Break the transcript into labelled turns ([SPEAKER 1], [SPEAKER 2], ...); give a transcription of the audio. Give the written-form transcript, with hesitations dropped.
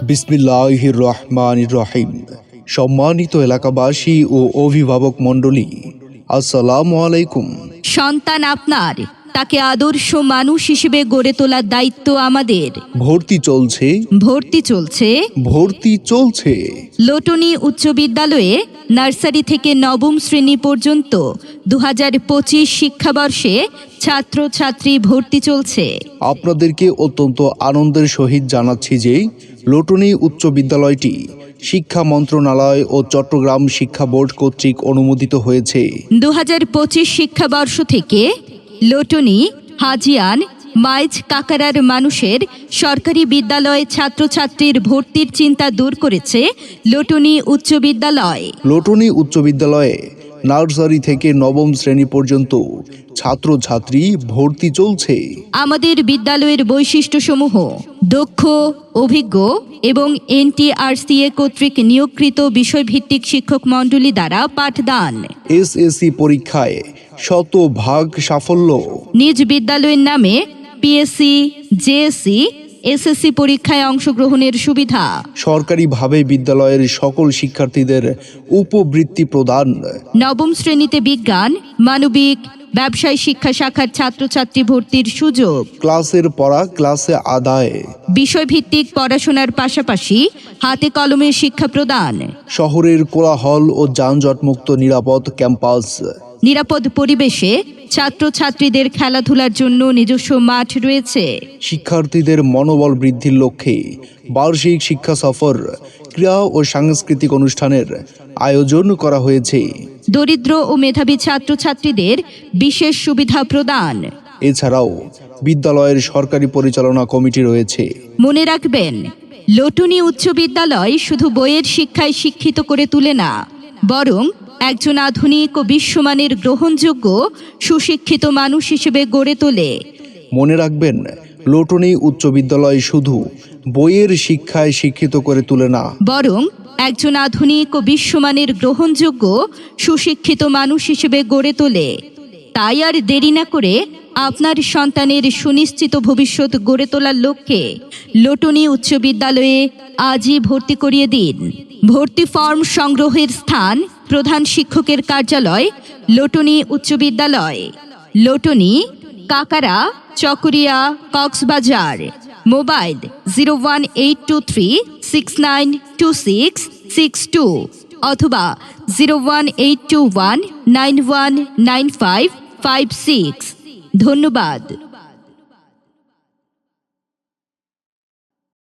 [SPEAKER 1] বিসমিল্লাহির রহমানির রহিম। সম্মানিত এলাকাবাসী ও অভিভাবক মণ্ডলী, আসসালামু আলাইকুম।
[SPEAKER 2] সন্তান আপনার, তাকে আদর্শ মানুষ হিসেবে গড়ে তোলার দায়িত্ব আমাদের।
[SPEAKER 1] ভর্তি চলছে।
[SPEAKER 2] লোটনী উচ্চ বিদ্যালয়ে নার্সারি থেকে নবম শ্রেণী পর্যন্ত 2025 শিক্ষাবর্ষে ছাত্রছাত্রী ভর্তি চলছে।
[SPEAKER 1] আপনাদেরকে অত্যন্ত আনন্দের সহিত জানাচ্ছি যে লোটনী উচ্চ বিদ্যালয়টি শিক্ষা মন্ত্রণালয় ও চট্টগ্রাম শিক্ষা বোর্ড কর্তৃক অনুমোদিত হয়েছে।
[SPEAKER 2] 2025 শিক্ষাবর্ষ থেকে লোটনী, হাজিয়ান, মাইজ কাকারার মানুষের সরকারি বিদ্যালয়ে ছাত্রছাত্রীর ভর্তির চিন্তা দূর করেছে লোটনী উচ্চ বিদ্যালয়।
[SPEAKER 1] লোটনী উচ্চ বিদ্যালয়ে নার্সারি থেকে নবম শ্রেণী পর্যন্ত ছাত্রছাত্রী ভর্তি চলছে।
[SPEAKER 2] আমাদের বিদ্যালয়ের বৈশিষ্ট্যসমূহ: দক্ষ, অভিজ্ঞ এবং NTRCA কর্তৃক নিয়োগকৃত বিষয়ভিত্তিক শিক্ষক মণ্ডলী দ্বারা পাঠদান।
[SPEAKER 1] SSC পরীক্ষায় 100% সাফল্য।
[SPEAKER 2] নিজ বিদ্যালয়ের নামে PSC, JSC, SSC পরীক্ষায় অংশগ্রহণের সুবিধা।
[SPEAKER 1] সরকারিভাবে বিদ্যালয়ের সকল শিক্ষার্থীদের উপবৃত্তি প্রদান।
[SPEAKER 2] নবম শ্রেণীতে বিজ্ঞান, মানবিক, ব্যবসায় শিক্ষা শাখার ছাত্রছাত্রী ভর্তির সুযোগ।
[SPEAKER 1] ক্লাসের পড়া ক্লাসে আদায়।
[SPEAKER 2] বিষয়ভিত্তিক পড়াশোনার পাশাপাশি হাতে কলমে শিক্ষা প্রদান।
[SPEAKER 1] শহরের কোলাহল ও যানজটমুক্ত নিরাপদ ক্যাম্পাস।
[SPEAKER 2] নিরাপদ পরিবেশে ছাত্রছাত্রীদের খেলাধুলার জন্য নিজস্ব মাঠ রয়েছে।
[SPEAKER 1] শিক্ষার্থীদের মনোবল বৃদ্ধির লক্ষ্যে বার্ষিক শিক্ষা সফর, ক্রীড়া ও সাংস্কৃতিক অনুষ্ঠানের আয়োজন করা হয়েছে।
[SPEAKER 2] দরিদ্র ও মেধাবী ছাত্রছাত্রীদের বিশেষ সুবিধা প্রদান।
[SPEAKER 1] এছাড়াও বিদ্যালয়ের সরকারি পরিচালনা কমিটি রয়েছে।
[SPEAKER 2] মনে রাখবেন, লোটনী উচ্চ বিদ্যালয় শুধু বইয়ের শিক্ষায় শিক্ষিত করে তুলে না, বরং একজন আধুনিক ও বিশ্বমানের গ্রহণযোগ্য সুশিক্ষিত মানুষ হিসেবে গড়ে তোলে।
[SPEAKER 1] মনে রাখবেন, লোটনী উচ্চ বিদ্যালয় শুধু বইয়ের শিক্ষায় শিক্ষিত করে তুলে না,
[SPEAKER 2] বরং একজন আধুনিক ও বিশ্বমানের গ্রহণযোগ্য সুশিক্ষিত মানুষ হিসেবে গড়ে তোলে। তাই আর দেরি না করে আপনার সন্তানের সুনিশ্চিত ভবিষ্যৎ গড়ে তোলার লক্ষ্যে লোটনী উচ্চ বিদ্যালয়ে আজই ভর্তি করিয়ে দিন। ভর্তি ফর্ম সংগ্রহের স্থান: প্রধান শিক্ষকের কার্যালয়, লোটনী উচ্চ বিদ্যালয়, লোটনী, কাকারা, চকরিয়া, কক্সবাজার। মোবাইল 01823692662 অথবা 01821919556। ধন্যবাদ।